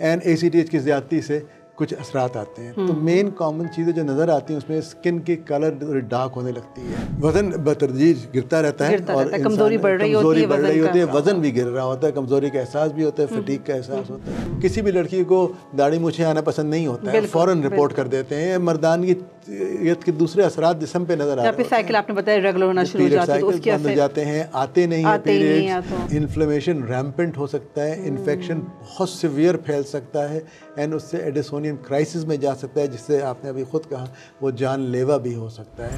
And ACTH की ज़्यादती से कुछ असरात आते हैं। तो मेन कॉमन चीज़ें जो नज़र आती हैं उसमें स्किन की कलर डार्क होने लगती है, वज़न बतदरीज गिरता रहता है और कमज़ोरी बढ़ रही होती है, वज़न भी गिर रहा होता है, कमज़ोरी का एहसास भी होता है, फटीग का एहसास होता है। किसी भी लड़की को दाढ़ी मूछें आना पसंद नहीं होता है, फ़ौरन रिपोर्ट कर देते हैं। मर्दानगियत के दूसरे असरात जिस्म पे नज़र आ रहे हैं। साइकिल आपने बताया रेगुलर होना शुरू हो जाती है तो उसके बंद हो जाते हैं, आते नहीं हैं पीरियड्स, इन्फ्लेमेशन रैम्पेंट हो सकता है, इन्फेक्शन बहुत सीवियर फैल सकता है एंड उससे एडिसोनियम क्राइसिस में जा सकता है, जिससे आपने अभी खुद कहा वो जानलेवा भी हो सकता है।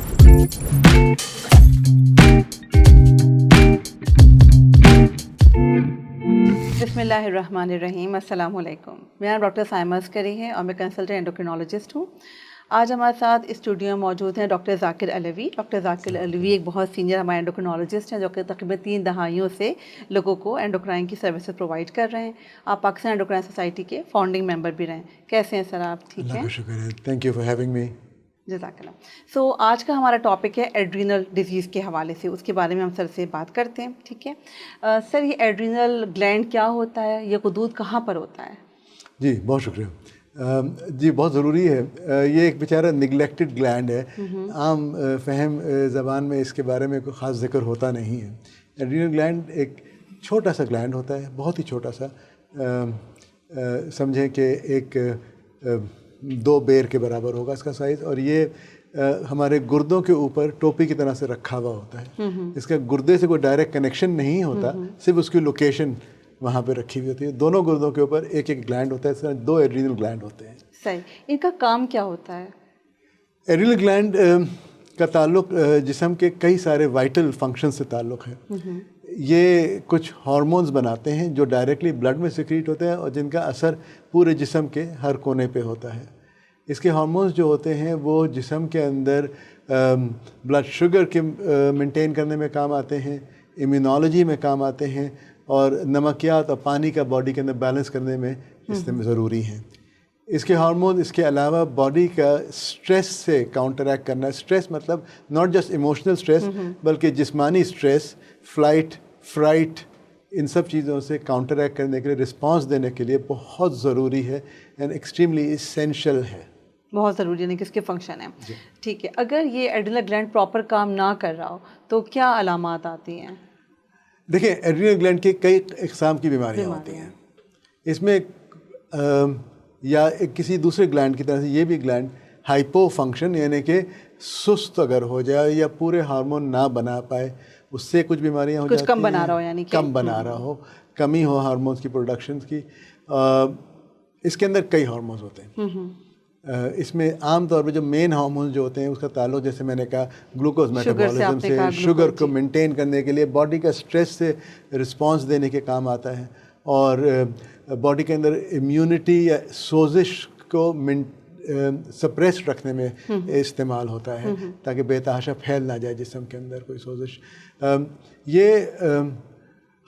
बिस्मिल्लाहिर्रहमानिर्रहीम, अस्सलाम वालेकुम। मेरा नाम डॉक्टर साइमा अस्करी है और मैं कंसल्टेंट एंडोक्रिनोलॉजिस्ट हूँ। आज हमारे साथ स्टूडियो में मौजूद हैं डॉक्टर ज़ाकिर अलवी। डॉक्टर ज़ाकिर अलवी एक बहुत सीनियर हमारे एंडोक्रिनोलॉजिस्ट हैं जो कि तकरीबन 3 दहाइयों से लोगों को एंडोक्राइन की सर्विसेज प्रोवाइड कर रहे हैं। आप पाकिस्तान एंडोक्राइन सोसाइटी के फाउंडिंग मेंबर भी रहे। कैसे हैं सर आप? ठीक हैं, शुक्र है, thank you for having me. जज़ाकल्लाह। सो आज का हमारा टॉपिक है एड्रीनल डिजीज़ के हवाले से, उसके बारे में हम सर से बात करते हैं। ठीक है सर, ये एड्रीनल ग्लैंड क्या होता है, ये कुदूद कहाँ पर होता है? जी बहुत शुक्रिया। जी बहुत ज़रूरी है। ये एक बेचारा निगलेक्टेड ग्लैंड है। आम फहम ज़बान में इसके बारे में कोई ख़ास जिक्र होता नहीं है। एड्रीनल ग्लैंड एक छोटा सा ग्लैंड होता है, बहुत ही छोटा सा, समझें कि एक 2 बेर के बराबर होगा इसका साइज़, और ये हमारे गुर्दों के ऊपर टोपी की तरह से रखा हुआ होता है। इसका गुर्दे से कोई डायरेक्ट कनेक्शन नहीं होता, सिर्फ उसकी लोकेशन वहाँ पे रखी हुई होती है। दोनों गुर्दों के ऊपर एक एक ग्लैंड होता है, इस तरह 2 एड्रीनल ग्लैंड होते हैं। सही, इनका काम क्या होता है? एड्रीनल ग्लैंड का ताल्लुक जिस्म के कई सारे वाइटल फंक्शन से ताल्लुक है। ये कुछ हार्मोन्स बनाते हैं जो डायरेक्टली ब्लड में सिक्रीट होते हैं और जिनका असर पूरे जिस्म के हर कोने पे होता है। इसके हार्मोन्स जो होते हैं वो जिस्म के अंदर ब्लड शुगर के मेंटेन करने में काम आते हैं, इम्यूनोलॉजी में काम आते हैं, और नमकियात और पानी का बॉडी के अंदर बैलेंस करने में इसमें ज़रूरी हैं। इसके हार्मोन इसके अलावा बॉडी का स्ट्रेस से काउंटरैक्ट करना, स्ट्रेस मतलब नॉट जस्ट इमोशनल स्ट्रेस बल्कि जिस्मानी स्ट्रेस, फ्लाइट, फ्राइट, इन सब चीज़ों से काउंटरैक्ट करने के लिए, रिस्पांस देने के लिए बहुत ज़रूरी है एंड एक्सट्रीमली इसेंशियल है। बहुत ज़रूरी है, किसके फंक्शन है। ठीक है, अगर ये एड्रीनल ग्लैंड प्रॉपर काम ना कर रहा हो तो क्या अलामात आती हैं? देखिए, एड्रीनल ग्लैंड की कई इक़साम की बीमारियाँ होती हैं। इसमें या एक किसी दूसरे ग्लैंड की तरह से ये भी ग्लैंड हाइपो फंक्शन, यानी कि सुस्त अगर हो जाए या पूरे हार्मोन ना बना पाए, उससे कुछ बीमारियां हो जाती हैं। कुछ कम बना रहा हो, यानी कम बना रहा हो, कमी हो हार्मोन्स की प्रोडक्शन की। इसके अंदर कई हार्मोन्स होते हैं। इसमें आम तौर पे जो मेन हार्मोन्स जो होते हैं उसका ताल्लुक, जैसे मैंने कहा, ग्लूकोज मेटाबॉलिज्म से, शुगर को मेंटेन करने के लिए, बॉडी का स्ट्रेस से रिस्पांस देने के काम आता है, और बॉडी के अंदर इम्यूनिटी या सोजिश को सप्रेस रखने में इस्तेमाल होता है ताकि बेतहाशा फैल ना जाए जिस्म के अंदर कोई सोजिश। ये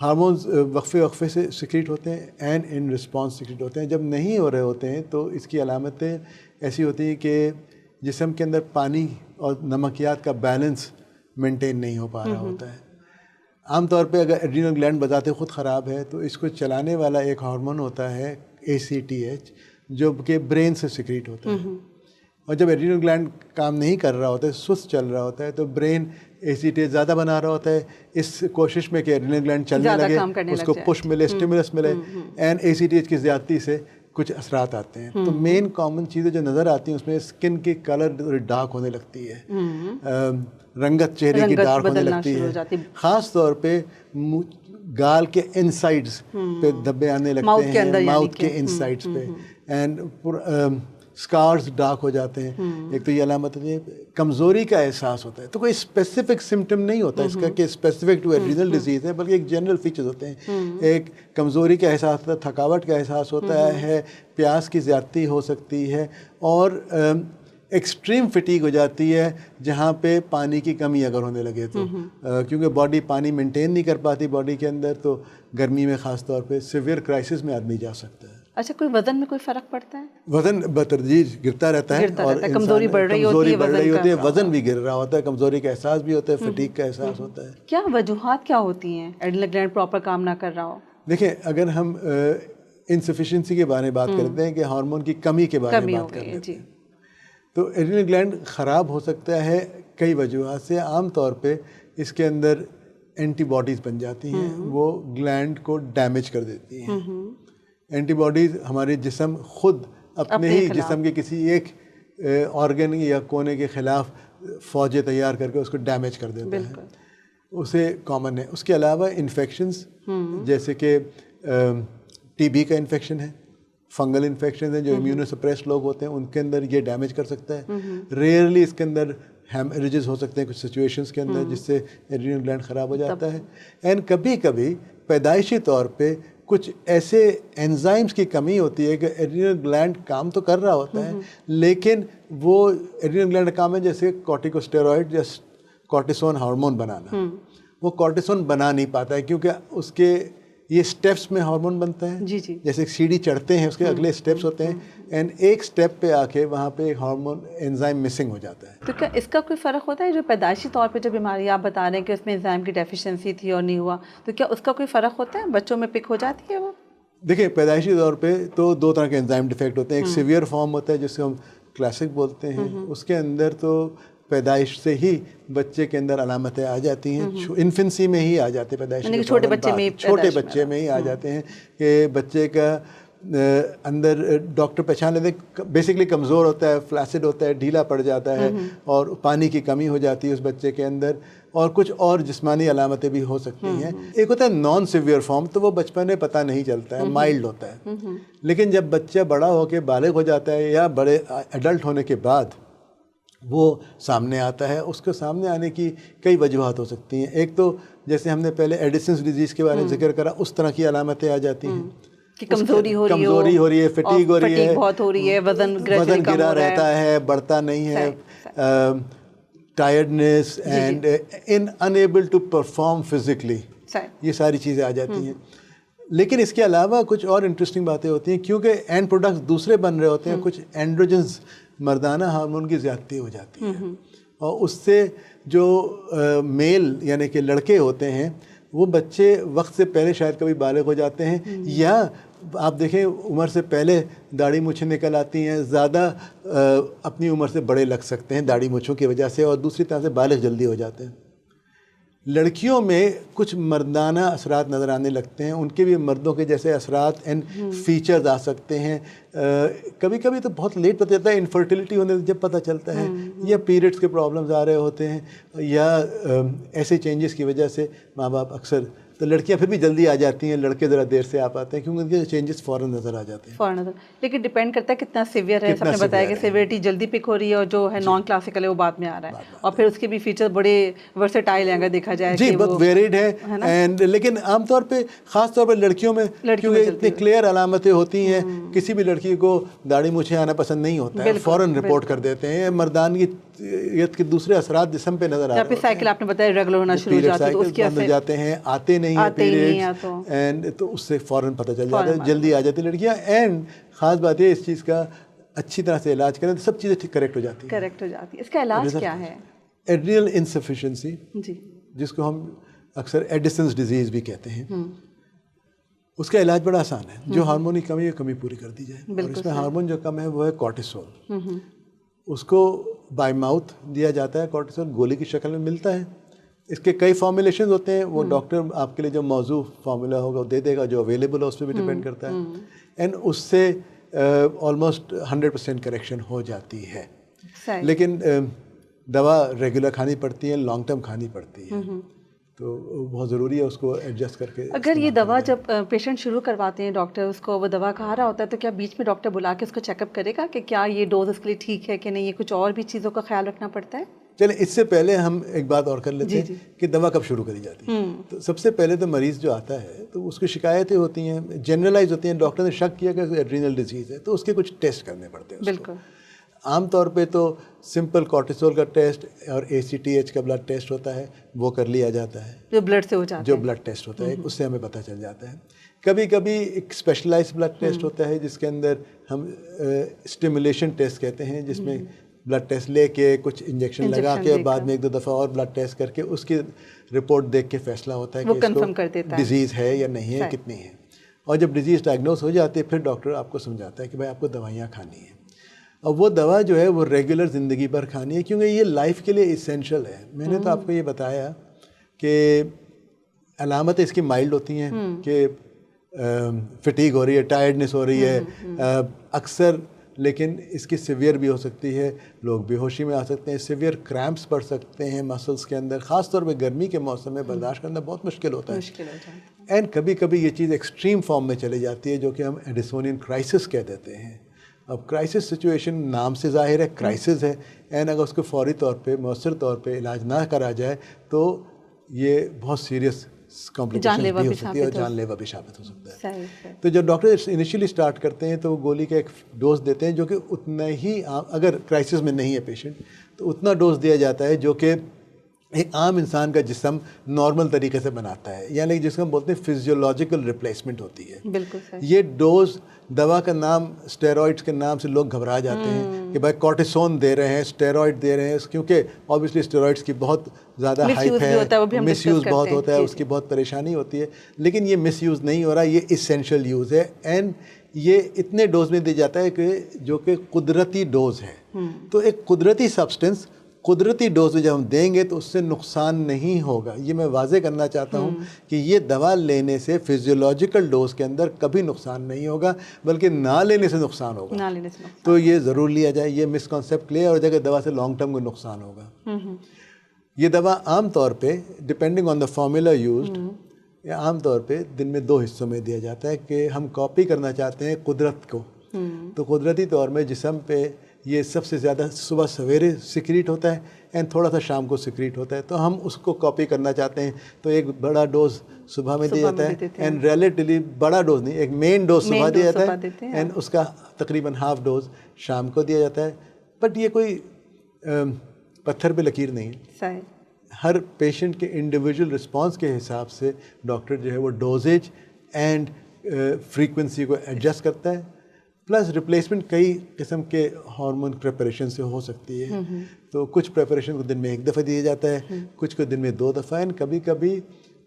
हार्मोन्स वक्फे से सिक्रीट होते हैं एंड इन रिस्पांस सिक्रीट होते हैं। जब नहीं हो रहे होते हैं तो इसकी अलामतें ऐसी होती हैं कि जिस्म के अंदर पानी और नमकियात का बैलेंस मेंटेन नहीं हो पा रहा होता है। आम तौर पे अगर एड्रीनल ग्लैंड बजाते खुद ख़राब है तो इसको चलाने वाला एक हार्मोन होता है ACTH, जो कि ब्रेन से सिक्रीट होता है। और जब एड्रीनल ग्लैंड काम नहीं कर रहा होता है, सुस्त चल रहा होता है, तो ब्रेन ACTH ज़्यादा बना रहा होता है इस कोशिश में कि एड्रीनल ग्लैंड चलने लगे, उसको पुश मिले, स्टिमुलस मिले, एंड ACTH की ज़्यादती से कुछ असरात आते हैं। तो मेन कॉमन चीज़ें जो नज़र आती हैं उसमें स्किन की कलर डार्क होने लगती है, रंगत चेहरे की डार्क होने लगती है, ख़ास तौर पे गाल के इनसाइड्स पे धब्बे आने लगते हैं, माउथ के इनसाइड्स पे, एंड स्कार्स डार्क हो जाते हैं। एक तो ये अलामत है, कमज़ोरी का एहसास होता है। तो कोई स्पेसिफिक सिम्टम नहीं होता इसका कि स्पेसिफिक टू एड्रीनल डिजीज़ है, बल्कि एक जनरल फीचर्स होते हैं। एक कमज़ोरी का एहसास होता है, थकावट का एहसास होता है, प्यास की ज़्यादती हो सकती है, और एक्सट्रीम फटीग हो जाती है जहाँ पे पानी की कमी अगर होने लगे तो, क्योंकि बॉडी पानी मेंटेन नहीं कर पाती बॉडी के अंदर, तो गर्मी में ख़ास तौर पे सिवियर क्राइसिस में आदमी जा सकता है। अच्छा, कोई वज़न में कोई फ़र्क पड़ता है? वज़न बतदरीज गिरता रहता है और कमज़ोरी बढ़ रही होती है, वज़न भी गिर रहा होता है, कमज़ोरी का एहसास भी होता है, फटीग का एहसास होता है। क्या वजूहात क्या होती हैं एड्रीनल ग्लैंड प्रॉपर काम ना कर रहा हो? देखिए, अगर हम इनसफिशिएंसी के बारे में बात करते हैं कि हार्मोन की कमी के बारे में बात कर लेते हैं। तो एड्रिनल ग्लैंड ख़राब हो सकता है कई वजूहत से। आम तौर पे इसके अंदर एंटीबॉडीज़ बन जाती हैं, वो ग्लैंड को डैमेज कर देती हैं। एंटीबॉडीज़ हमारे जिस्म खुद अपने ही जिस्म के किसी एक ऑर्गन या कोने के ख़िलाफ़ फ़ौजें तैयार करके उसको डैमेज कर देता है, उसे कॉमन है। उसके अलावा इन्फेक्शंस जैसे कि टीबी का इन्फेक्शन है, फंगल इन्फेक्शन है, जो इम्यूनोसप्रेस्ड लोग होते हैं उनके अंदर ये डैमेज कर सकता है। रेयरली इसके अंदर हेमरेजेस हो सकते हैं कुछ सिचुएशंस के अंदर, जिससे एड्रिनल ग्लैंड ख़राब हो जाता है। एंड कभी कभी पैदाइशी तौर पे कुछ ऐसे एंजाइम्स की कमी होती है कि एड्रिनल ग्लैंड काम तो कर रहा होता है, लेकिन वो एड्रिनल ग्लैंड काम है जैसे कॉर्टिकोस्टेरॉइड या कॉर्टिसोन हार्मोन बनाना, वो कॉर्टिसोन बना नहीं पाता है क्योंकि उसके ये स्टेप्स में हार्मोन बनता है। जी जी। जैसे सीढ़ी चढ़ते हैं उसके अगले स्टेप्स होते हैं, एंड एक स्टेप पे आके वहाँ पे एक हार्मोन एंजाइम मिसिंग हो जाता है। तो क्या इसका कोई फ़र्क होता है, जो पैदाइशी तौर पे जो बीमारी आप बता रहे हैं कि उसमें एंजाइम की डेफिशिएंसी थी और नहीं हुआ, तो क्या उसका कोई फ़र्क होता है? बच्चों में पिक हो जाती है वो? देखिए, पैदाइशी तौर पे तो दो तरह के एंजाइम डिफेक्ट होते हैं। एक सीवियर फॉर्म होता है जिसको हम क्लासिक बोलते हैं, उसके अंदर तो पैदाइश से ही बच्चे के अंदर अलामतें आ जाती हैं, इन्फेंसी में ही आ जाते हैं, पैदाइश छोटे बच्चे में ही आ जाते हैं कि बच्चे का अंदर डॉक्टर पहचान लेते हैं बेसिकली कमज़ोर होता है, फ्लैसिड होता है, ढीला पड़ जाता है और पानी की कमी हो जाती है उस बच्चे के अंदर, और कुछ और जिस्मानी अलामतें भी हो सकती हैं। एक होता है नॉन सिवियर फॉर्म, तो वो बचपन में पता नहीं चलता है, माइल्ड होता है। लेकिन जब बच्चा बड़ा होकर बालिग हो जाता है या बड़े एडल्ट होने के बाद वो सामने आता है, उसके सामने आने की कई वजूहत हो सकती हैं। एक तो जैसे हमने पहले एडिसन्स डिजीज़ के बारे में जिक्र करा, उस तरह की अलामतें आ जाती हैं कि कमज़ोरी हो रही है, फटीग हो रही है, बहुत हो रही है, वज़न गिरा रहता है, बढ़ता नहीं है, tiredness and unable to perform physically, ये सारी चीज़ें आ जाती हैं। लेकिन इसके अलावा कुछ और इंटरेस्टिंग बातें होती हैं, क्योंकि एंड प्रोडक्ट्स दूसरे बन रहे होते हैं, कुछ एंड्रोजन्स मर्दाना हार्मोन की ज़्यादती हो जाती है, और उससे जो मेल यानी कि लड़के होते हैं वो बच्चे वक्त से पहले शायद कभी बालिग हो जाते हैं, या आप देखें उम्र से पहले दाढ़ी मूँछें निकल आती हैं, ज़्यादा अपनी उम्र से बड़े लग सकते हैं दाढ़ी मूँछों की वजह से, और दूसरी तरह से बालिग जल्दी हो जाते हैं। लड़कियों में कुछ मर्दाना असरात नज़र आने लगते हैं, उनके भी मर्दों के जैसे असरात एंड फीचर्स आ सकते हैं। कभी कभी तो बहुत लेट पता चलता है, इनफर्टिलिटी होने जब पता चलता है, या पीरियड्स के प्रॉब्लम्स आ रहे होते हैं, या ऐसे चेंजेस की वजह से माँ बाप अक्सर, तो लड़कियां फिर भी जल्दी आ जाती हैं, लड़के ज़रा देर से आ पाते हैं क्योंकि उनके चेंजेस फ़ौरन नज़र आ जाते हैं। फ़ौरन नज़र, लेकिन डिपेंड करता है कितना सीवियर है। आपने बताया कि सीवियरिटी जल्दी पिक हो रही है और जो है नॉन क्लासिकल है वो बाद में आ रहा है, और फिर उसके भी फीचर बड़े वर्सेटाइल हैं अगर देखा जाए जी, बहुत वेरिड है एंड लेकिन आमतौर पे ख़ास तौर पर लड़कियों में क्योंकि इतनी क्लियर अलामतें होती हैं, किसी भी लड़की को दाढ़ी मूँछें आना पसंद नहीं होता है, फ़ौरन रिपोर्ट कर देते हैं। मर्दानगी के दूसरे असरात जिस्म पे नज़र आ रहे हैं। साइकिल आपने बताया रेगुलर होना शुरू हो जाती है, तो उसके असर जाते हैं, आते नहीं है पीरियड्स, एंड तो उससे फ़ौरन पता चल जाता है, जल्दी आ जाती है लड़कियां। एंड ख़ास बात है इस चीज़ का अच्छी तरह से इलाज करें तो सब चीज़ें ठीक करेक्ट हो जाती है। इसका इलाज क्या है? एड्रिनल इनसफिशिएंसी, जिसको हम अक्सर एडिसन्स डिजीज़ भी कहते हैं, उसका इलाज बड़ा आसान है। जो हार्मोन की कमी है, कमी पूरी कर दी जाए, और इसमें हार्मोन जो कम है वो है कॉर्टिसोल। उसको बाय माउथ दिया जाता है, कॉर्टिसोल गोली की शक्ल में मिलता है। इसके कई फॉर्मुलेशन होते हैं, वो डॉक्टर आपके लिए जो मौजू फार्मूला होगा वो दे देगा, जो अवेलेबल है उस पर भी डिपेंड करता है, एंड उससे ऑलमोस्ट 100% करेक्शन हो जाती है। लेकिन दवा रेगुलर खानी पड़ती है, लॉन्ग टर्म खानी पड़ती है, तो बहुत ज़रूरी है उसको एडजस्ट करके। अगर ये दवा जब पेशेंट शुरू करवाते हैं, डॉक्टर उसको वो दवा खा रहा होता है, तो क्या बीच में डॉक्टर बुला के उसको चेकअप करेगा कि क्या ये डोज उसके लिए ठीक है कि नहीं, ये कुछ और भी चीज़ों का ख्याल रखना पड़ता है? चले इससे पहले हम एक बात और कर लेते हैं कि दवा कब शुरू करी जाती है। तो सबसे पहले तो मरीज़ जो आता है तो उसकी शिकायतें होती हैं, जनरलाइज होती हैं, डॉक्टर ने शक किया कि एड्रिनल डिजीज़ है, तो उसके कुछ टेस्ट करने पड़ते हैं। बिल्कुल। आमतौर पे तो सिंपल कॉर्टिसोल का टेस्ट और ACTH का ब्लड टेस्ट होता है, वो कर लिया जाता है, जो ब्लड से हो जाता है, जो ब्लड टेस्ट होता है, उससे हमें पता चल जाता है। कभी कभी एक स्पेशलाइज्ड ब्लड टेस्ट होता है जिसके अंदर हम स्टिमुलेशन टेस्ट कहते हैं, जिसमें ब्लड टेस्ट लेके कुछ इंजेक्शन लगा के बाद में 1-2 दफ़ा और ब्लड टेस्ट करके उसकी रिपोर्ट देख के फैसला होता है कि इसको डिजीज़ है या नहीं है, कितनी है। और जब डिजीज़ डायग्नोस हो जाती है फिर डॉक्टर आपको समझाता है कि भाई आपको दवाइयाँ खानी है। और वो दवा जो है वो रेगुलर ज़िंदगी भर खानी है, क्योंकि ये लाइफ के लिए इसेंशियल है। मैंने तो आपको ये बताया कि अलामतें इसकी माइल्ड होती हैं कि फटीग हो रही है, टायर्डनेस हो रही है अक्सर, लेकिन इसकी सीवियर भी हो सकती है, लोग बेहोशी में आ सकते हैं, सीवियर क्रैम्प्स पड़ सकते हैं मसल्स के अंदर, ख़ास तौर पे गर्मी के मौसम में बर्दाश्त करना बहुत मुश्किल होता है। एंड कभी कभी ये चीज़ एक्सट्रीम फॉर्म में चली जाती है जो कि हम एडिसोनियन क्राइसिस कह देते हैं। अब क्राइसिस सिचुएशन नाम से ज़ाहिर है क्राइसिस है, एंड अगर उसको फौरी तौर पे मौसर तौर पे इलाज ना करा जाए तो ये बहुत सीरियस कॉम्प्लिकेशन भी हो सकती है और जानलेवा भी साबित हो सकता है। तो जब डॉक्टर इनिशियली स्टार्ट करते हैं तो वो गोली का एक डोज देते हैं जो कि उतना ही अगर क्राइसिस में नहीं है पेशेंट तो उतना डोज दिया जाता है जो कि एक आम इंसान का जिस्म नॉर्मल तरीके से बनाता है, यानी जिसको हम बोलते हैं फिजियोलॉजिकल रिप्लेसमेंट होती है। बिल्कुल सही। ये डोज दवा का नाम स्टेरॉइड्स के नाम से लोग घबरा जाते हैं कि भाई कॉर्टिसोन दे रहे हैं, स्टेरॉइड दे रहे हैं, क्योंकि ऑब्वियसली स्टेरॉइड्स की बहुत ज़्यादा हाइप है, मिसयूज़ बहुत होता है, उसकी बहुत परेशानी होती है। लेकिन ये मिसयूज़ नहीं हो रहा, ये इसेंशियल यूज़ है, एंड ये इतने डोज में दिया जाता है कि जो कि कुदरती डोज है। तो एक कुदरती सब्सटेंस कुदरती डोज जब हम देंगे तो उससे नुकसान नहीं होगा। ये मैं वाजे करना चाहता हूँ कि ये दवा लेने से फिजियोलॉजिकल डोज के अंदर कभी नुकसान नहीं होगा, बल्कि ना लेने से नुकसान होगा। ना लेने से नुकसान। तो ये ज़रूर लिया जाए, ये मिसकॉन्सेप्ट क्लियर हो जाएगा, दवा से लॉन्ग टर्म को नुकसान होगा। ये दवा आम तौर पे depending on the formula used आम तौर पे दिन में 2 हिस्सों में दिया जाता है कि हम कॉपी करना चाहते हैं कुदरत को। तो कुदरती तौर में जिस्म पे ये सबसे ज़्यादा सुबह सवेरे सिक्रीट होता है एंड थोड़ा सा शाम को सिक्रीट होता है, तो हम उसको कॉपी करना चाहते हैं तो एक बड़ा डोज सुबह में दिया जाता है, एंड रिलेटिवली बड़ा डोज नहीं, एक मेन डोज सुबह दिया जाता है एंड उसका तकरीबन हाफ डोज शाम को दिया जाता है। बट ये कोई पत्थर पे लकीर नहीं है, हर पेशेंट के इंडिविजुअल रिस्पांस के हिसाब से डॉक्टर जो है वो डोजेज एंड फ्रीक्वेंसी को एडजस्ट करता है। प्लस रिप्लेसमेंट कई किस्म के हार्मोन प्रिपरेशन से हो सकती है। तो कुछ प्रिपरेशन को दिन में 1 दफ़ा दिया जाता है, कुछ को दिन में 2 दफ़ा, एंड कभी कभी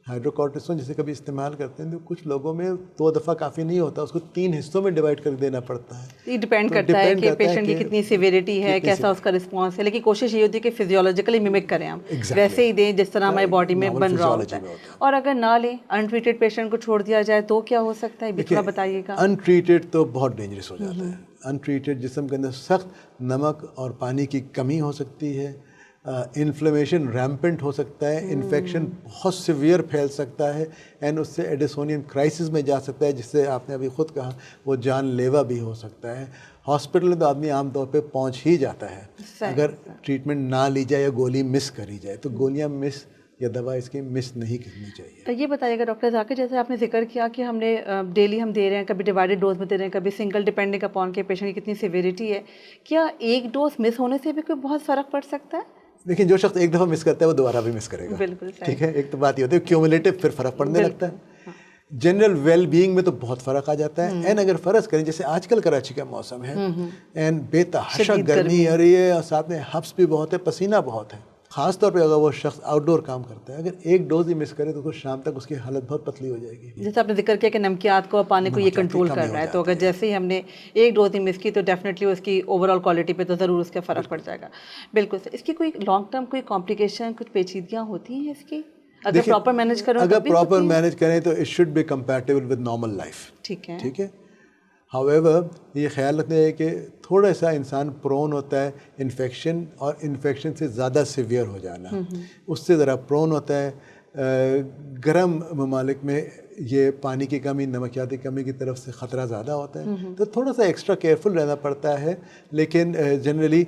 हाइड्रोकॉर्टिसोन जिसे कभी इस्तेमाल करते हैं तो कुछ लोगों में 2 दफ़ा काफ़ी नहीं होता, उसको 3 हिस्सों में डिवाइड कर देना पड़ता है। ये डिपेंड करता है कि पेशेंट की कितनी सिवियरिटी है, कैसा उसका रिस्पांस है, लेकिन कोशिश ये होती है कि फिजियोलॉजिकली मिमिक करें हम, वैसे ही दें जिस तरह हमारी बॉडी में बन रहा होता है। और अगर ना लें, अनट्रीटेड पेशेंट को छोड़ दिया जाए तो क्या हो सकता है, थोड़ा बताइएगा। अनट्रीटेड तो बहुत डेंजरस हो जाता है। अनट्रीटेड जिस्म के अंदर सख्त नमक और पानी की कमी हो सकती है, इन्फ्लेमेशन रैम्पेंट हो सकता है, इन्फेक्शन बहुत सीवियर फैल सकता है एंड उससे एडिसोनियन क्राइसिस में जा सकता है, जिससे आपने अभी खुद कहा वो जानलेवा भी हो सकता है। हॉस्पिटल में तो आदमी आमतौर पे पहुंच ही जाता है अगर ट्रीटमेंट ना ली जाए या गोली मिस करी जाए, तो गोलियां मिस या दवा इसकी मिस नहीं करनी चाहिए। तो ये बताइएगा डॉक्टर जाकिर, जैसे आपने जिक्र किया कि हमने डेली हम दे रहे हैं, कभी डिवाइडेड डोज में दे रहे हैं, कभी सिंगल, डिपेंडिंग अपॉन के पेशेंट की कितनी सिवियरिटी है, क्या एक डोज मिस होने से भी कोई बहुत फ़र्क पड़ सकता है? देखिए, जो शख्स 1 दफ़ा मिस करता है वो दोबारा भी मिस करेगा। बिल्कुल सही। ठीक है, एक तो बात ये होती है क्यूमुलेटिव, फिर फ़र्क पड़ने लगता है। जनरल वेल बीइंग में तो बहुत फ़र्क आ जाता है। एंड अगर फ़र्ज करें, जैसे आजकल कराची का मौसम है एंड बेतहाशा गर्मी आ रही है और साथ में हब्स भी बहुत है, पसीना बहुत है, ख़ास तौर पे अगर वो शख्स आउटडोर काम करता है, अगर एक डोज ही मिस करे तो उसको शाम तक उसकी हालत बहुत पतली हो जाएगी। जैसे आपने जिक्र किया कि नमकियात को और पानी को ये कंट्रोल कर रहा है, तो अगर जैसे ही हमने एक डोज ही मिस की तो डेफिनेटली उसकी ओवरऑल क्वालिटी पे तो ज़रूर उसका फ़र्क पड़ जाएगा। बिल्कुल। इसकी कोई लॉन्ग टर्म कोई कॉम्प्लिकेशन, कुछ पेचीदगियाँ होती हैं इसकी, अगर प्रॉपर मैनेज करें? अगर प्रॉपर मैनेज करें तो it should be compatible with normal life. ठीक है, ठीक है। हाउएवर ये ख्याल रखते हैं कि थोड़ा सा इंसान प्रोन होता है इन्फेक्शन, और इन्फेक्शन से ज़्यादा सीवियर हो जाना उससे ज़रा प्रोन होता है। गर्म ममालिक में ये पानी की कमी, नमकियात की कमी की तरफ से ख़तरा ज़्यादा होता है, तो थोड़ा सा एक्स्ट्रा केयरफुल रहना पड़ता है। लेकिन जनरली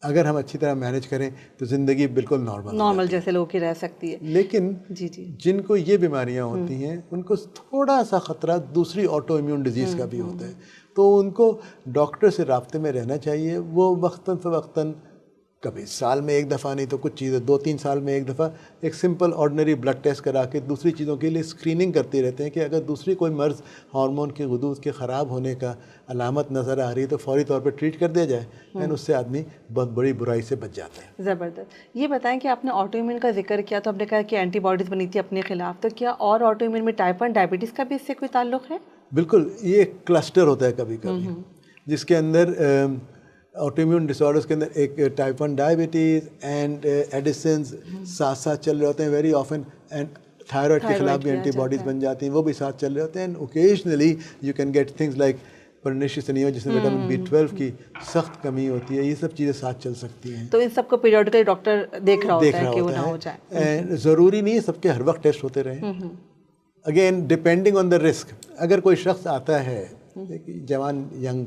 अगर हम अच्छी तरह मैनेज करें तो ज़िंदगी बिल्कुल नॉर्मल जैसे लोगों की रह सकती है। लेकिन जी जिनको ये बीमारियां होती हैं उनको थोड़ा सा ख़तरा दूसरी ऑटो इम्यून डिजीज़ का भी होता है, तो उनको डॉक्टर से राब्ते में रहना चाहिए। वो वक्तन फ़वक्तन, कभी साल में 1 दफ़ा नहीं तो कुछ चीज़ें 2-3 साल में 1 दफ़ा एक सिंपल ऑर्डिनरी ब्लड टेस्ट करा के दूसरी चीज़ों के लिए स्क्रीनिंग करते रहते हैं कि अगर दूसरी कोई मर्ज़ हार्मोन के गुदूद के ख़राब होने का अलामत नज़र आ रही है तो फौरी तौर पर ट्रीट कर दिया जाए एंड उससे आदमी बहुत बड़ी बुराई से बच जाता है। ज़बरदस्त। ये बताएं कि आपने ऑटो इम्यून का जिक्र किया तो आपने कहा कि एंटीबॉडीज़ बनी थी अपने खिलाफ, तो क्या और ऑटो इम्यून में टाइप 1 डायबिटीज़ का भी इससे कोई ताल्लुक़ है? बिल्कुल, ये एक क्लस्टर होता है कभी कभी, जिसके अंदर ऑटोइम्यून डिसऑर्डर्स के अंदर एक टाइप 1 डायबिटीज़ एंड एडिसन्स साथ साथ चल रहे होते हैं वेरी ऑफन, एंड थायराइड के खिलाफ भी एंटीबॉडीज़ बन जाती हैं, वो भी साथ चल रहे होते हैं। And occasionally you can get things like pernicious anaemia, जिसमें विटामिन B12 की सख्त कमी होती है। ये सब चीज़ें साथ चल सकती हैं। तो इन सबको पीरियडिकली डॉक्टर देख रहा होता है कि वो ना हो जाए। एंड ज़रूरी नहीं है सबके हर वक्त टेस्ट होते रहें। Again depending on the risk, अगर कोई शख्स आता है, जवान यंग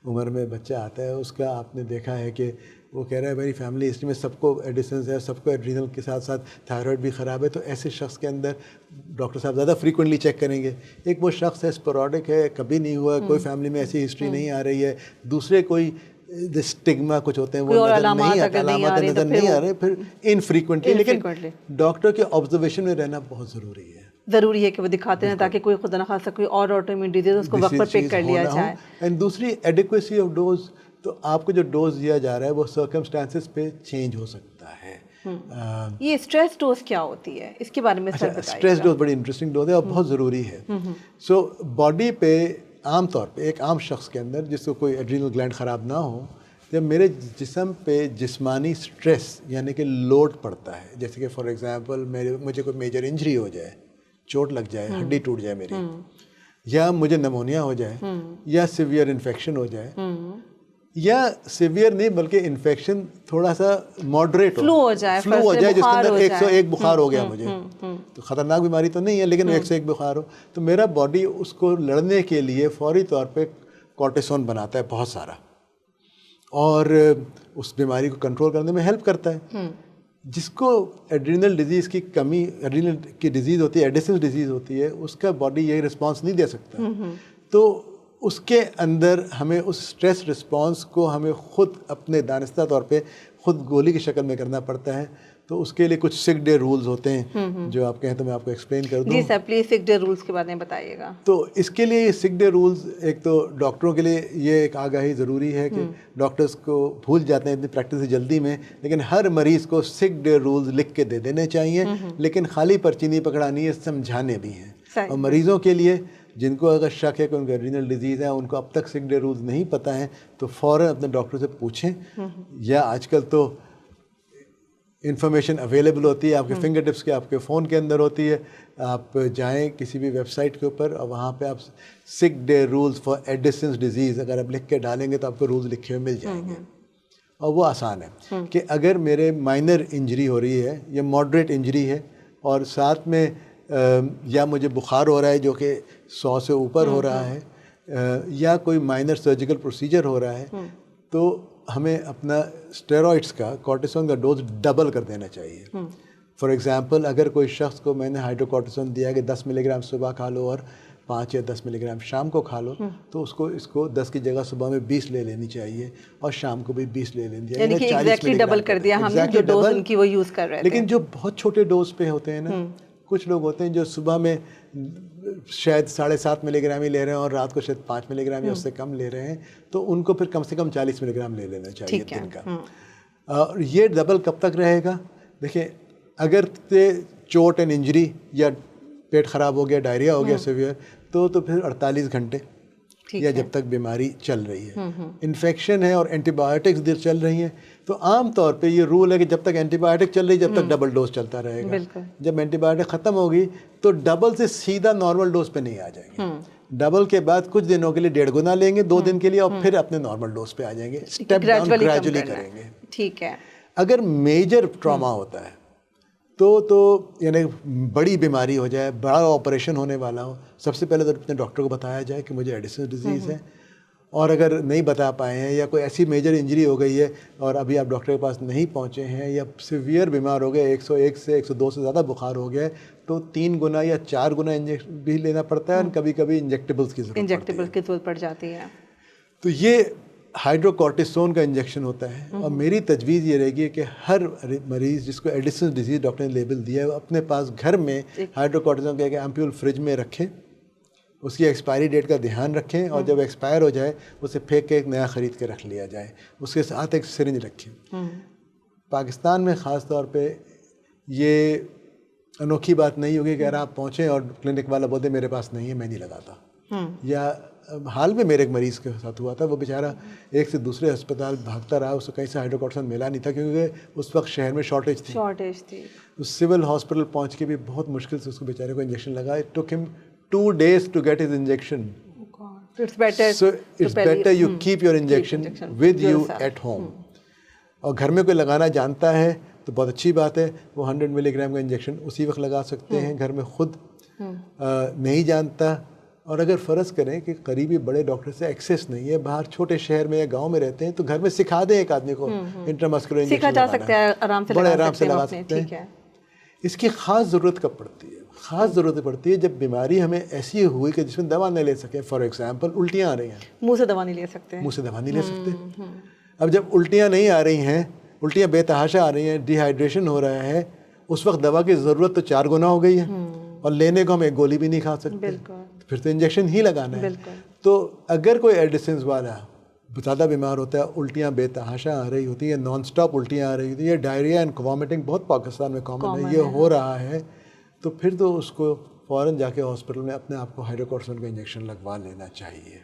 उम्र में बच्चा आता है, उसका आपने देखा है कि वो कह रहा है मेरी फैमिली हिस्ट्री में सबको एडिसन्स है, सबको एड्रीनल के साथ साथ थायराइड भी ख़राब है, तो ऐसे शख्स के अंदर डॉक्टर साहब ज़्यादा फ्रीक्वेंटली चेक करेंगे। एक वो शख्स है स्पोराडिक है, कभी नहीं हुआ, कोई फैमिली में ऐसी हिस्ट्री नहीं आ रही है, दूसरे कोई स्टिग्मा कुछ होते हैं वो नज़र नहीं आते, अलामत नज़र नहीं आ रहे, फिर इनफ्रीक्वेंटली। लेकिन डॉक्टर के ऑब्जर्वेशन में रहना बहुत ज़रूरी है। ज़रूरी है कि वो दिखाते हैं ताकि कोई खुदा न खासा कोई और ऑटोइम्यून डिजीज उसको वक्त पर पिक कर लिया जाए। एंड दूसरी एडिक्वेसी ऑफ डोज, तो आपको जो डोज दिया जा रहा है वो सर्कमस्टांसेस पे चेंज हो सकता है। ये स्ट्रेस डोज क्या होती है, इसके बारे में सर बताइए। स्ट्रेस डोज बड़ी इंटरेस्टिंग डोज है और बहुत ज़रूरी है। सो बॉडी पे आम तौर पे एक आम शख्स के अंदर जिसको कोई एड्रीनल ग्लैंड ख़राब ना हो, जब मेरे जिस्म पे जिस्मानी स्ट्रेस यानी कि लोड पड़ता है, जैसे कि फॉर एग्जांपल मुझे कोई मेजर इंजरी हो जाए, चोट लग जाए, हड्डी टूट जाए मेरी, या मुझे निमोनिया हो जाए, या सिवियर इन्फेक्शन हो जाए, या सिवियर नहीं बल्कि इन्फेक्शन थोड़ा सा मॉडरेट फ्लू हो जाए, जिसके अंदर 101 बुखार हो गया मुझे, तो ख़तरनाक बीमारी तो नहीं है लेकिन 101 बुखार हो, तो मेरा बॉडी उसको लड़ने के लिए फौरी तौर पे कॉर्टिसोन बनाता है बहुत सारा, और उस बीमारी को कंट्रोल करने में हेल्प करता है। जिसको एड्रीनल डिजीज़ की कमी, एड्रीनल की डिजीज़ होती है, एडिसन्स डिजीज़ होती है, उसका बॉडी यही रिस्पांस नहीं दे सकता, तो उसके अंदर हमें उस स्ट्रेस रिस्पांस को हमें खुद अपने दानिस्ता तौर पे खुद गोली की शक्ल में करना पड़ता है। तो उसके लिए कुछ सिक डे रूल्स होते हैं जो आप कहें तो मैं आपको एक्सप्लेन कर दूं। जी sir, please sick day rules के बारे में बताइएगा। तो इसके लिए सिक डे रूल्स, एक तो डॉक्टरों के लिए ये एक आगाही ज़रूरी है कि डॉक्टर्स को भूल जाते हैं इतनी प्रैक्टिस जल्दी में, लेकिन हर मरीज़ को सिक डे रूल्स लिख के दे देने चाहिए, लेकिन खाली पर्ची नहीं पकड़ानी है, समझाने भी हैं। और मरीज़ों के लिए जिनको अगर शक है कि उनको एड्रीनल डिजीज़ है, उनको अब तक सिक डे रूल्स नहीं पता हैं, तो फ़ौरन अपने डॉक्टर से पूछें, या आजकल तो इंफॉर्मेशन अवेलेबल होती है आपके फिंगर टिप्स के, आपके फ़ोन के अंदर होती है, आप जाएं किसी भी वेबसाइट के ऊपर और वहाँ पे आप sick day rules for Addison's disease अगर आप लिख के डालेंगे तो आपको रूल्स लिखे हुए मिल जाएंगे। और वो आसान है कि अगर मेरे माइनर इंजरी हो रही है या मॉडरेट इंजरी है और साथ में या मुझे बुखार हो रहा है जो कि 100 से ऊपर हो रहा है, या कोई माइनर सर्जिकल प्रोसीजर हो रहा है, तो हमें अपना स्टेरॉइड्स का, कॉर्टिसोन का डोज डबल कर देना चाहिए। फॉर एग्जांपल अगर कोई शख्स को मैंने हाइड्रोकॉर्टिसोन दिया कि 10 मिलीग्राम सुबह खा लो और 5 या 10 मिलीग्राम शाम को खा लो, तो उसको इसको 10 की जगह सुबह में 20 ले लेनी चाहिए और शाम को भी 20 ले लेनी चाहिए, यानी कि एग्जैक्टली डबल कर दिया हमने जो डोज उनकी वो यूज़ कर रहे थे। लेकिन जो बहुत छोटे डोज पे होते हैं ना, कुछ लोग होते हैं जो सुबह में शायद 7.5 मिलीग्राम ही ले रहे हैं और रात को शायद 5 मिलीग्राम या उससे कम ले रहे हैं, तो उनको फिर कम से कम 40 मिलीग्राम ले लेना चाहिए दिन का। और ये डबल कब तक रहेगा? देखिए, अगर चोट एंड इंजरी या पेट ख़राब हो गया, डायरिया हो गया सीवियर, तो फिर 48 घंटे या जब तक बीमारी चल रही है। इन्फेक्शन है और एंटीबायोटिक्स चल रही हैं, तो आम तौर पे ये रूल है कि जब तक एंटीबायोटिक चल रही है जब तक डबल डोज चलता रहेगा। जब एंटीबायोटिक ख़त्म होगी तो डबल से सीधा नॉर्मल डोज पे नहीं आ जाएंगे। डबल के बाद कुछ दिनों के लिए 1.5 गुना लेंगे 2 दिन के लिए और फिर अपने नॉर्मल डोज पे आ जाएंगे, स्टेप डाउन ग्रेजुअली करेंगे। ठीक है। अगर मेजर ट्रॉमा होता है तो यानी बड़ी बीमारी हो जाए, बड़ा ऑपरेशन होने वाला हो, सबसे पहले तो अपने डॉक्टर को बताया जाए कि मुझे एडिसन्स डिजीज़ है, और अगर नहीं बता पाए हैं या कोई ऐसी मेजर इंजरी हो गई है और अभी आप डॉक्टर के पास नहीं पहुंचे हैं या सीवियर बीमार हो गए, 101 से 102 से ज़्यादा बुखार हो गया है, तो 3 गुना या 4 गुना इंजेक्शन भी लेना पड़ता है और कभी कभी इंजेक्टेबल्स की ज़रूरत पड़ जाती है। तो ये हाइड्रोकॉर्टिसोन का इंजेक्शन होता है। और मेरी तजवीज़ ये रहेगी कि हर मरीज़ जिसको एडिसन्स डिजीज़ डॉक्टर ने लेबल दिया है, वो अपने पास घर में हाइड्रोकॉर्टिसोन का एक एम्प्यूल फ्रिज में रखें, उसकी एक्सपायरी डेट का ध्यान रखें, और जब एक्सपायर हो जाए उसे फेंक के एक नया ख़रीद के रख लिया जाए, उसके साथ एक सिरिंज रखें। पाकिस्तान में ख़ास तौर पे ये अनोखी बात नहीं होगी कि अगर आप पहुँचें और क्लिनिक वाला बोलते मेरे पास नहीं है, मैं नहीं लगाता। या हाल में मेरे एक मरीज़ के साथ हुआ था, वो बेचारा एक से दूसरे अस्पताल भागता रहा, उसको कहीं से हाइड्रोकॉर्टिसोन मिला नहीं था क्योंकि उस वक्त शहर में शॉर्टेज थी। उस सिविल हॉस्पिटल पहुंच के भी बहुत मुश्किल से उसको बेचारे को इंजेक्शन लगा। It took him 2 days to get his injection. So it's better you keep your injection with you at home. और घर में कोई लगाना जानता है तो बहुत अच्छी बात है, वो 100 मिलीग्राम का इंजेक्शन उसी वक्त लगा सकते हैं घर में। खुद नहीं जानता, और अगर फ़र्ज़ करें कि करीबी बड़े डॉक्टर से एक्सेस नहीं है, बाहर छोटे शहर में या गांव में रहते हैं, तो घर में सिखा दें एक आदमी को इंट्रामस्कुलर इंजेक्शन सिखा जा सकता है, बड़े आराम से लगा सकते हैं। इसकी ख़ास ज़रूरत कब पड़ती है? ख़ास ज़रूरत पड़ती है जब बीमारी हमें ऐसी हुई कि जिसमें दवा नहीं ले सके। फॉर एग्जांपल उल्टियाँ आ रही हैं, मुंह से दवा नहीं ले सकते, मुंह से दवा नहीं ले सकते। अब जब उल्टियाँ नहीं आ रही हैं, उल्टियाँ बेतहाशा आ रही हैं, डिहाइड्रेशन हो रहा है, उस वक्त दवा की ज़रूरत तो 4 गुना हो गई है, और लेने को हम एक गोली भी नहीं खा सकते, फिर तो इंजेक्शन ही लगाना है। तो अगर कोई एडिसन्स वाला ज़्यादा बीमार होता है, उल्टियाँ बेतहाशा आ रही होती है, नॉन स्टॉप उल्टियाँ आ रही होती है, डायरिया एंड वॉमिटिंग बहुत पाकिस्तान में कॉमन है, ये हो रहा है, तो फिर तो उसको फ़ौरन जाके हॉस्पिटल में अपने आप को हाइड्रोकॉर्टिसोन का इंजेक्शन लगवा लेना चाहिए,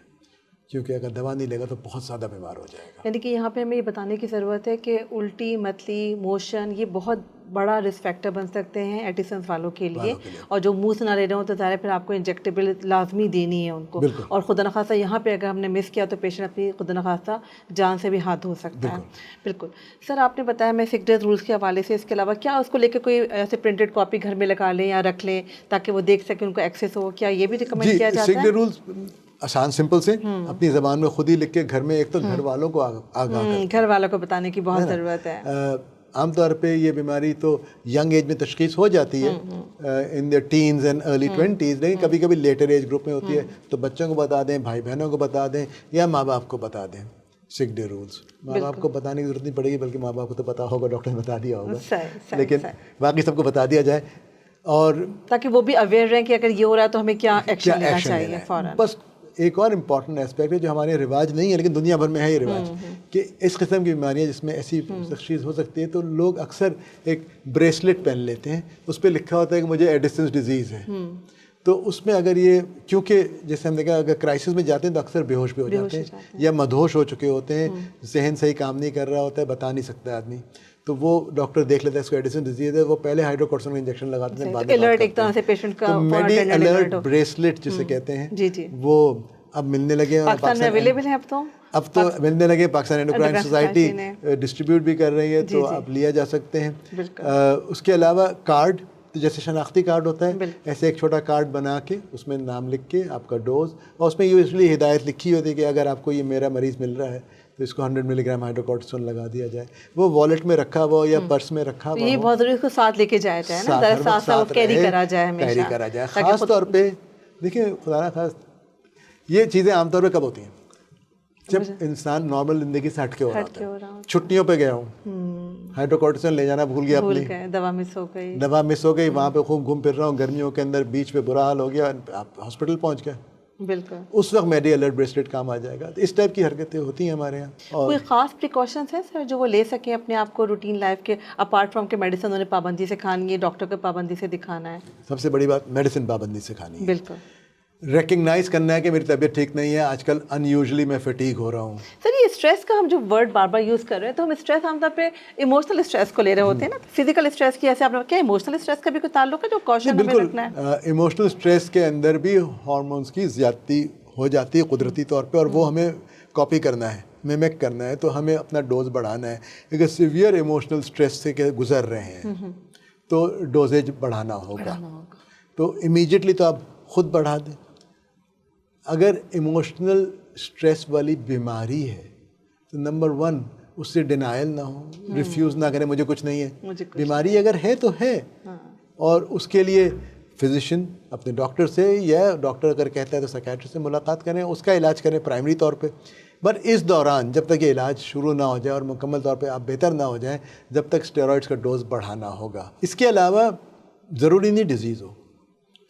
क्योंकि अगर दवा नहीं लेगा तो बहुत ज़्यादा बीमार हो जाएगा। यानी कि यहाँ पे हमें ये बताने की ज़रूरत है कि उल्टी, मतली, मोशन ये बहुत बड़ा रिस्क फैक्टर बन सकते हैं एडिसन्स वालों के लिए। और जो मुंह से ना ले रहे हो तो ज़ाहिर फिर आपको इंजेक्टेबल लाजमी देनी है उनको, और खुदा न खास्ता यहाँ पे अगर हमने मिस किया तो पेशेंट अपनी खुदा न खास्ता जान से भी हाथ धो सकता है। बिल्कुल सर, आपने बताया मैं सिक डे रूल्स के हवाले से, इसके अलावा क्या उसको लेकर कोई ऐसे प्रिंटेड कॉपी घर में लगा लें या रख लें ताकि वो देख सकें, उनको एक्सेस हो, क्या ये भी रिकमेंड किया जाता है? सिक डे रूल्स आसान सिंपल से अपनी ज़बान में खुद ही लिख के घर में, एक तो घर वालों को आगाह घर वालों को बताने की बहुत ज़रूरत है। आमतौर पे ये बीमारी तो यंग एज में तशखीस हो जाती है, in the teens and early 20s, लेकिन कभी कभी लेटर एज ग्रुप में होती है, तो बच्चों को बता दें, भाई बहनों को बता दें, या माँ बाप को बता दें सिक डे रूल्स। माँ बाप को बताने की जरूरत नहीं पड़ेगी, बल्कि माँ बाप को तो पता होगा, डॉक्टर ने बता दिया होगा, लेकिन बाकी सबको बता दिया जाए, और ताकि वो भी अवेयर रहें कि अगर ये हो रहा है तो हमें क्या एक्शन लेना चाहिए फौरन। बस एक और इम्पॉर्टेंट एस्पेक्ट है जो हमारे रिवाज नहीं है, लेकिन दुनिया भर में है ये रिवाज, कि इस किस्म की बीमारियां जिसमें ऐसी तशख़ीस हो सकती है, तो लोग अक्सर एक ब्रेसलेट पहन लेते हैं, उस पर लिखा होता है कि मुझे एडिसन्स डिजीज़ है। तो उसमें अगर ये, क्योंकि जैसे हमने कहा अगर क्राइसिस में जाते हैं तो अक्सर बेहोश भी हो जाते हैं, या मदहोश हो चुके होते हैं, जहन सही काम नहीं कर रहा होता है, बता नहीं सकता आदमी, तो वो डॉक्टर देख लेता है इसको एडिसन डिजीज है, वो पहले हाइड्रोकॉर्टिसोन का इंजेक्शन लगाते हैं, बाद में अलर्ट एक तरह से पेशेंट का मेडी अलर्ट ब्रेसलेट जिसे कहते हैं, वो अब मिलने लगे हैं, पाकिस्तान में अवेलेबल है अब तो मिलने लगे। पाकिस्तान एंडोक्राइन सोसाइटी डिस्ट्रीब्यूट भी कर रही है, तो अब लिया जा सकते हैं। उसके अलावा कार्ड, तो जैसे शनाख्ती कार्ड होता है, ऐसे एक छोटा कार्ड बना के उसमें नाम लिख के आपका डोज, और उसमें यूजुअली हिदायत लिखी होती है कि अगर आपको ये मेरा मरीज़ मिल रहा है तो इसको 100 मिलीग्राम हाइड्रोकॉर्टिसोन लगा दिया जाए। वो वॉलेट में रखा हुआ या पर्स में रखा हुआ, ये बहुत जरूरी, इसको साथ लेके जाया जाए ना, साथ कैरी करा जाए, कैरी करा जाए। खास तौर पे देखिए, खुदा ना खास ये चीज़ें आमतौर पे कब होती हैं? जब इंसान नॉर्मल जिंदगी से हटके हो रहा है, छुट्टियों पे गया हूँ, हाइड्रोकॉर्टिसोन ले जाना भूल गया, अपनी दवा मिस हो गई, वहाँ पे खूब घूम फिर रहा हूँ गर्मियों के अंदर, बीच पे बुरा हाल हो गया, आप हॉस्पिटल पहुँच गए, बिल्कुल उस वक्त मेडी अलर्ट ब्रेसलेट काम आ जाएगा। तो इस टाइप की हरकतें होती हैं हमारे यहाँ। और कोई ख़ास प्रिकॉशंस है सर जो वो ले सकें अपने आप को रूटीन लाइफ के, अपार्ट फ्रॉम के मेडिसिन उन्हें पाबंदी से खानी है, डॉक्टर को पाबंदी से दिखाना है? सबसे बड़ी बात मेडिसिन पाबंदी से खानी है। बिल्कुल रिकग्नाइज करना है कि मेरी तबीयत ठीक नहीं है, आजकल अनयूजुअली मैं फटीग हो रहा हूँ। सर ये स्ट्रेस का हम जो वर्ड बार बार यूज़ कर रहे हैं, तो हम स्ट्रेस आमतौर पे इमोशनल स्ट्रेस को ले रहे होते हैं ना, फिजिकल स्ट्रेस की ऐसे आपने क्या इमोशनल स्ट्रेस का भी कोई ताल्लुक है जो कॉशन हमें रखना है? इमोशनल स्ट्रेस के अंदर भी हार्मोन्स की ज़्यादती हो जाती है कुदरती तौर पे, और वो हमें कॉपी करना है, मिमिक करना है, तो हमें अपना डोज बढ़ाना है। अगर सीवियर इमोशनल स्ट्रेस से गुजर रहे हैं तो डोजेज बढ़ाना होगा। तो इमीडिएटली तो आप खुद बढ़ा दें। अगर इमोशनल स्ट्रेस वाली बीमारी है तो नंबर 1 उससे डिनायल ना हो, रिफ्यूज़ ना करें, मुझे कुछ नहीं है। बीमारी अगर है तो है, और उसके लिए फिजिशियन अपने डॉक्टर से, या डॉक्टर अगर कहता है तो साइकियाट्रिस्ट से मुलाकात करें, उसका इलाज करें प्राइमरी तौर पे। पर इस दौरान जब तक ये इलाज शुरू ना हो जाए और मुकम्मल तौर पे आप बेहतर ना हो जाएं, जब तक स्टेरॉइड्स का डोज बढ़ाना होगा। इसके अलावा ज़रूरी नहीं डिजीज़ हो,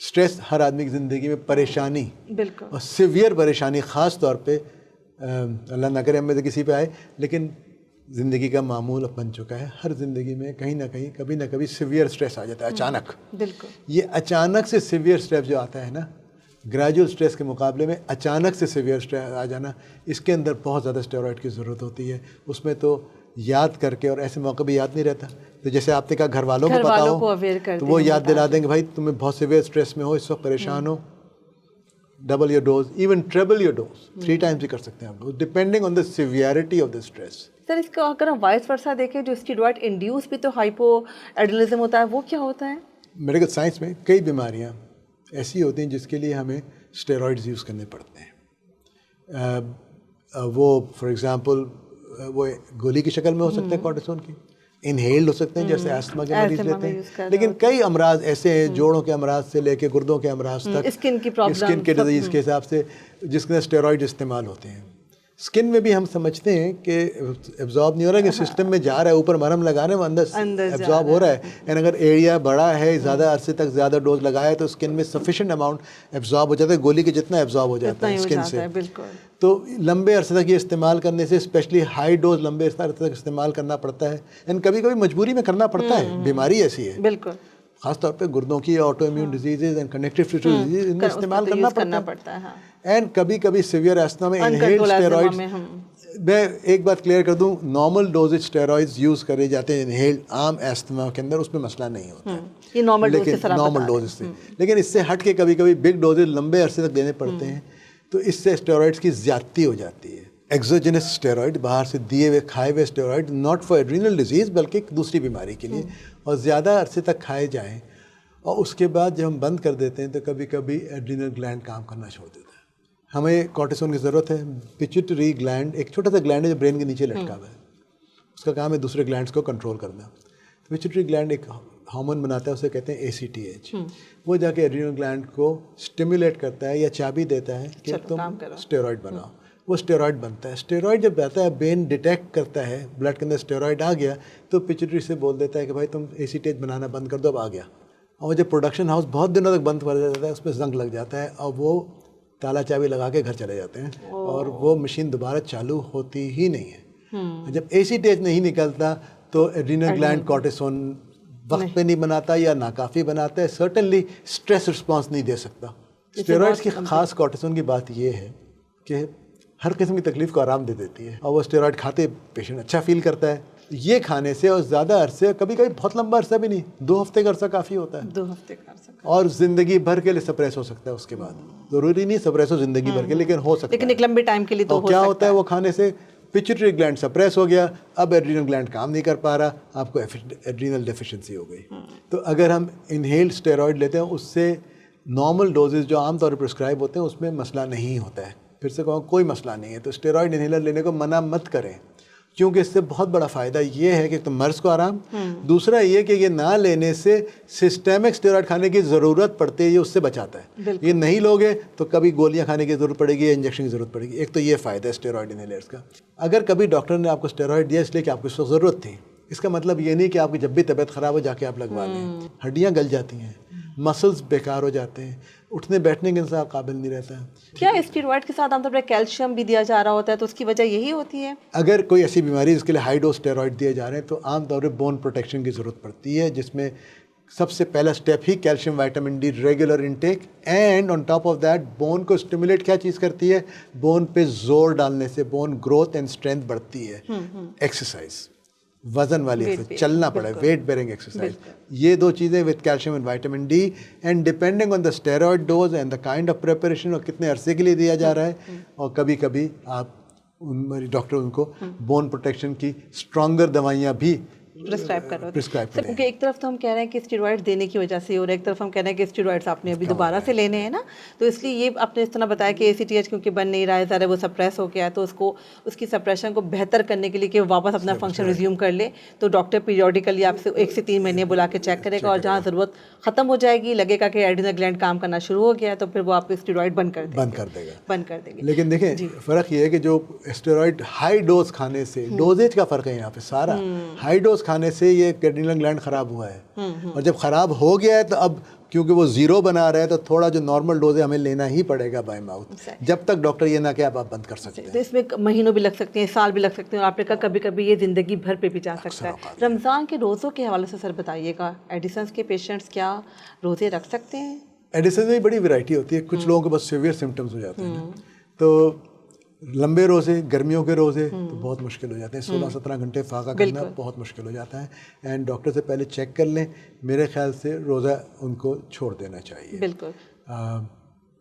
स्ट्रेस हर आदमी की ज़िंदगी में परेशानी, बिल्कुल, और सीवियर परेशानी ख़ास तौर पे, अल्लाह ना करे हम में से किसी पे आए, लेकिन ज़िंदगी का मामूल अब बन चुका है। हर ज़िंदगी में कहीं ना कहीं कभी ना कभी सीवियर स्ट्रेस आ जाता है अचानक। बिल्कुल, ये अचानक से सीवियर स्ट्रेस जो आता है ना, ग्रेजुअल स्ट्रेस के मुकाबले में अचानक से सीवियर स्ट्रेस आ जाना, इसके अंदर बहुत ज़्यादा स्टेरॉइड की ज़रूरत होती है। उसमें तो याद करके, और ऐसे मौके भी याद नहीं रहता, तो जैसे आपने कहा घर वालों को पता हो तो वो याद दिला देंगे भाई तुम्हें बहुत सीवियर स्ट्रेस में हो, इस वक्त परेशान हो, double your dose, even triple your dose, 3 times भी कर सकते हैं आप लोग, depending on the severity of the stress. Sir इसका अगर हम वाइस वर्सा देखें, जो स्टेरॉइड इंड्यूस भी तो हाइपो एड्रेनलिज्म होता है, वो क्या होता है? मेडिकल साइंस में कई बीमारियां ऐसी होती हैं जिसके लिए हमें स्टेरॉइड्स यूज़ करने पड़ते हैं। वो फॉर एग्जांपल वो गोली की शक्ल में हो सकते हैं कॉर्टिसोन की, इनहेल्ड हो सकते हैं जैसे अस्थमा के मरीज लेते हैं, लेकिन कई अमराज ऐसे हैं, जोड़ों के अमराज से लेके गुर्दों के अमराज तक, स्किन की प्रॉब्लम, स्किन के डिजीज़ के हिसाब से जिसके स्टेरॉइड इस्तेमाल होते हैं। स्किन में भी हम समझते हैं कि एब्जॉर्ब नहीं हो रहा है, कि सिस्टम में जा रहा है, ऊपर मरहम लगाने में अंदर एब्जॉर्ब हो रहा है, एंड अगर एरिया बड़ा है, ज़्यादा अरसे तक ज़्यादा डोज लगाया है तो स्किन में सफिशेंट अमाउंट एब्जॉर्ब हो जाता है, गोली के जितना एब्जॉर्ब हो जाता है स्किन से। तो लंबे अरसे तक ये इस्तेमाल करने से, स्पेशली हाई डोज लंबे अरसे तक इस्तेमाल करना पड़ता है, एंड कभी कभी मजबूरी में करना पड़ता है, बीमारी ऐसी है। बिल्कुल, खासतौर पे गुर्दों की auto immune diseases and connective tissue disease, इनमें इस्तेमाल करना पड़ता है। एंड कभी कभी सीवियर अस्थमा में इनहेल्ड स्टेरॉइड्स, मैं एक बात क्लियर कर दूं, नॉर्मल डोजेज स्टेरॉइड्स यूज़ करे जाते हैं इनहेल्ड आम अस्थमा के अंदर, उसमें मसला नहीं होता है, ये नॉर्मल डोजेज से। लेकिन इससे हट के कभी कभी बिग डोजेज लंबे अरसे तक देने पड़ते हैं, तो इससे स्टेरॉइड्स की ज़्यादती हो जाती है। एक्सोजेनस स्टेरॉइड, बाहर से दिए हुए खाए हुए steroid, not for adrenal disease बल्कि दूसरी बीमारी के लिए, और ज़्यादा अरसे तक खाए जाएँ और उसके बाद जब हम बंद कर देते हैं तो कभी कभी एड्रीनल ग्लैंड काम करना छोड़ देता है। हमें कॉर्टिसोन की ज़रूरत है। पिट्यूटरी ग्लैंड एक छोटा सा ग्लैंड है जो ब्रेन के नीचे लटका हुआ है, उसका काम है दूसरे ग्लैंड्स को कंट्रोल करना। पिट्यूटरी ग्लैंड एक हार्मोन बनाता है, उसे कहते हैं ACTH। वो जाके एड्रीनल ग्लैंड को स्टिमुलेट करता है या चाबी देता है कि तुम स्टेरॉइड बनाओ। वो स्टेरॉइड बनता है। स्टेरॉइड जब आता है, ब्रेन डिटेक्ट करता है ब्लड के अंदर स्टेरॉइड आ गया, तो पिट्यूटरी से बोल देता है कि भाई तुम ACTH बनाना बंद कर दो, अब आ गया। और जब प्रोडक्शन हाउस बहुत दिनों तक बंद कर जाता है, उसमें जंग लग जाता है और वो ताला चाबी लगा के घर चले जाते हैं और वो मशीन दोबारा चालू होती ही नहीं है। जब ACTH नहीं निकलता तो एड्रीनल ग्लैंड कॉर्टिसोन वक्त पे नहीं बनाता या नाकाफ़ी बनाता है, सर्टेनली स्ट्रेस रिस्पॉन्स नहीं दे सकता। स्टेरॉइड्स की खास कॉर्टिसोन की बात ये है कि हर किस्म की तकलीफ को आराम दे देती है, और वो स्टेरॉइड खाते पेशेंट अच्छा फील करता है। ये खाने से, और ज़्यादा अरसे, कभी कभी बहुत लंबा अरसा भी नहीं, 2 हफ्ते का अरसा काफ़ी होता है, 2 हफ्ते का अरसा, और ज़िंदगी भर के लिए सप्रेस हो सकता है। उसके बाद ज़रूरी नहीं सप्रेस हो ज़िंदगी भर के, लेकिन हो सकता है, लेकिन एक लंबे टाइम के लिए तो हो क्या होता है, वो खाने से पिट्यूटरी ग्लैंड सप्रेस हो गया, अब एड्रीनल ग्लैंड काम नहीं कर पा रहा, आपको एड्रीनल डेफिशिएंसी हो गई। तो अगर हम इनहेल्ड स्टेरॉइड लेते हैं, उससे नॉर्मल डोजेज जो आमतौर पर प्रिस्क्राइब होते हैं उसमें मसला नहीं होता है। फिर से कहूँ, कोई मसला नहीं है। तो स्टेरॉइड इनहेलर लेने को मना मत करें, क्योंकि इससे बहुत बड़ा फ़ायदा ये है कि तो मर्ज़ को आराम, दूसरा ये कि ये ना लेने से सिस्टेमिक स्टेरॉइड खाने की ज़रूरत पड़ती है, ये उससे बचाता है। ये नहीं लोगे तो कभी गोलियां खाने की ज़रूरत पड़ेगी या इंजेक्शन की ज़रूरत पड़ेगी। एक तो ये फ़ायदा है स्टेरॉइड इनहेलर्स का। अगर कभी डॉक्टर ने आपको स्टेरॉइड दिया इसलिए कि आपको इसको ज़रूरत थी, इसका मतलब ये नहीं कि आपकी जब भी तबीयत ख़राब हो जाके आप लगवा लें। हड्डियाँ गल जाती हैं, मसल्स बेकार हो जाते हैं, उठने बैठने के इंसान काबिल नहीं रहता है। क्या स्टेरॉइड के साथ आमतौर पर कैल्शियम भी दिया जा रहा होता है, तो उसकी वजह यही होती है? अगर कोई ऐसी बीमारी जिसके लिए हाई डोज स्टेरॉइड दिए जा रहे हैं तो आमतौर पर बोन प्रोटेक्शन की ज़रूरत पड़ती है, जिसमें सबसे पहला step he calcium vitamin D regular intake, and on top of that bone को स्टिमुलेट क्या चीज़ करती है, बोन पे जोर डालने से बोन ग्रोथ एंड स्ट्रेंथ बढ़ती है। एक्सरसाइज, वजन वाली एक्सरसाइज, चलना पड़े, वेट बेरिंग एक्सरसाइज, ये 2 चीज़ें with calcium and vitamin D, and depending on the steroid dose and the kind of preparation, और कितने अरसे के लिए दिया जा रहा है, और कभी कभी आप डॉक्टर उनको बोन प्रोटेक्शन की स्ट्रॉन्गर दवाइयाँ भी प्रिस्क्राइब कर रहे प्रिस्क्राइब हैं। क्योंकि एक तरफ तो हम कह रहे हैं कि स्टेरॉइड देने की वजह से, और एक तरफ हम कह रहे हैं कि स्टेरॉइड्स आपने अभी दोबारा से लेने हैं ना, तो इसलिए ये आपने इस तरह बताया कि ACTH क्योंकि बन नहीं रहा है, ज़रा वो सप्रेस हो गया है, तो उसको उसकी सप्रेशन को बेहतर करने के लिए कि वापस अपना फंक्शन रिज्यूम कर ले, तो डॉक्टर पीरियडिकली आपसे 1 से 3 महीने बुला के चेक करेगा, और जहाँ ज़रूरत ख़त्म हो जाएगी, लगेगा कि एड्रीनल ग्लैंड काम करना शुरू हो गया है, तो फिर वो आपको स्टेरॉइड बंद कर देंगे। लेकिन देखें, फ़र्क ये है कि जो स्टेरॉइड हाई डोज खाने से, डोजेज का फ़र्क है यहाँ पे सारा, हाई डोज खाने से ये एड्रीनल ग्लैंड खराब हुआ है, और जब खराब हो गया है तो अब क्योंकि वो ज़ीरो बना रहा है तो थोड़ा जो नॉर्मल डोज है हमें लेना ही पड़ेगा बाय माउथ, जब तक डॉक्टर ये ना कि आप बंद कर सकते हैं। तो इसमें महीनों भी लग सकते हैं, साल भी लग सकते हैं, और आपने कहा कभी कभी ये ज़िंदगी भर पे भी जा सकता है। रमज़ान के रोज़ों के हवाले से सर बताइएगा, एडिसन्स के पेशेंट्स क्या रोज़े रख सकते हैं? एडिसन में बड़ी वैरायटी होती है। कुछ लोगों को बस सीवियर सिम्टम्स हो जाते हैं, तो लंबे रोज़े, गर्मियों के रोज़े तो बहुत मुश्किल हो जाते हैं। 16-17 घंटे फाका करना बहुत मुश्किल हो जाता है। एंड डॉक्टर से पहले चेक कर लें। मेरे ख्याल से रोज़ा उनको छोड़ देना चाहिए। बिल्कुल।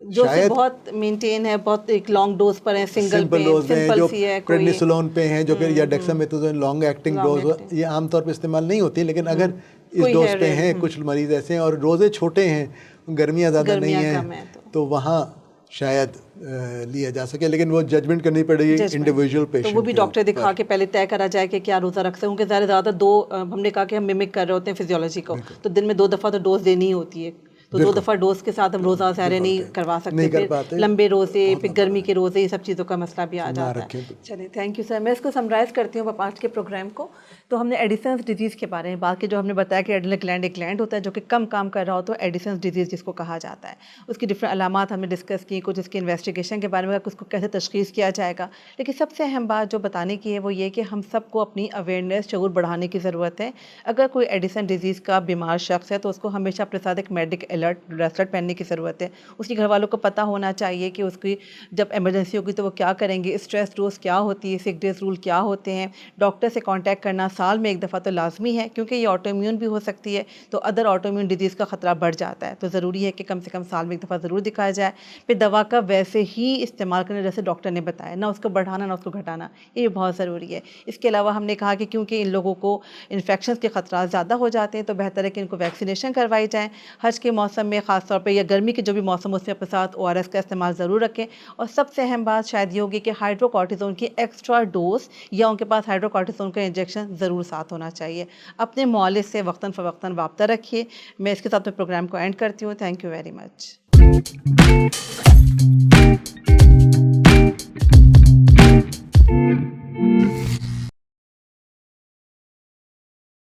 जो शायद बहुत मेंटेन है, बहुत एक लॉन्ग डोज पर है, सिंगल डोज में जो प्रेडनिसोलोन पे हैं, जो फिर या डेक्सामेथासोन लॉन्ग एक्टिंग डोज, ये आमतौर पे इस्तेमाल नहीं होती, लेकिन अगर इस डोज पे हैं, कुछ मरीज ऐसे हैं और रोज़े छोटे हैं, गर्मियाँ ज़्यादा नहीं हैं, तो वहाँ शायद लिया जा सके, लेकिन वो जजमेंट करनी पड़ेगी इंडिविजुअल पेशेंट। तो वो भी डॉक्टर दिखा के पहले तय करा जाए कि क्या रोज़ा रख सकूँ, क्योंकि ज़्यादा दो, हमने कहा कि हम मिमिक कर रहे होते हैं फिजियोलॉजी को, तो दिन में 2 दफ़ा तो डोज देनी ही होती है, तो 2 दफ़ा डोज के साथ हम रोज़ा सहरे नहीं करवा सकते, फिर लंबे रोज़े, फिर गर्मी के रोज़े, ये सब चीज़ों का मसला भी आ जाता है। चलिए, थैंक यू सर। मैं इसको समराइज़ करती हूँ आज के प्रोग्राम को। तो हमने एडिसन्स डिजीज़ के बारे में बात की, जो हमने बताया कि एड्रिनल ग्लैंड एक ग्लैंड होता है जो कि कम काम कर रहा हो, तो एडिसन्स डिजीज़ जिसको कहा जाता है। उसकी डिफरेंट अलामात हमने डिस्कस की, कुछ इसकी इन्वेस्टिगेशन के बारे में, उसको कैसे तशख़ीस किया जाएगा। लेकिन सबसे अहम बात जो बताने की है वो ये कि हम सबको अपनी अवेयरनेस, शऊर बढ़ाने की ज़रूरत है। अगर कोई एडिसन डिजीज़ का बीमार शख्स है तो उसको हमेशा अपने साथ एक मेडिक अलर्ट ब्रेसलेट पहनने की ज़रूरत है। उसके घर वालों को पता होना चाहिए कि उसकी जब इमरजेंसी होगी तो वो क्या करेंगे, स्ट्रेस डोज क्या होती है, सिक डेज रूल क्या होते हैं। डॉक्टर से कांटेक्ट करना साल में 1 दफ़ा तो लाजमी है, क्योंकि ये ऑटोइम्यून भी हो सकती है, तो अदर ऑटोइम्यून डिजीज़ का ख़तरा बढ़ जाता है। तो ज़रूरी है कि कम से कम साल में 1 दफ़ा ज़रूर दिखाया जाए। फिर दवा का वैसे ही इस्तेमाल करना जैसे डॉक्टर ने बताया, ना उसको बढ़ाना ना उसको घटाना, ये बहुत ज़रूरी है। इसके अलावा हमने कहा कि क्योंकि इन लोगों को इन्फेक्शन के ख़तरा ज़्यादा हो जाते हैं, तो बेहतर है कि इनको वैक्सीनेशन करवाई जाए। हज के मौसम में ख़ास तौर पर, या गर्मी के जो भी मौसम हो, उसमें अपने साथ ORS का इस्तेमाल ज़रूर रखें। और सबसे अहम बात शायद ये होगी कि हाइड्रोकॉर्टिज़ोन की एक्स्ट्रा डोज या उनके पास हाइड्रोकॉर्टिज़ोन का इंजेक्शन ज़रूर साथ होना चाहिए। अपने मुआलिज से वक्तन फ़वक्तन वाबता रखिए। मैं इसके साथ में प्रोग्राम को एंड करती हूँ। Thank you very much.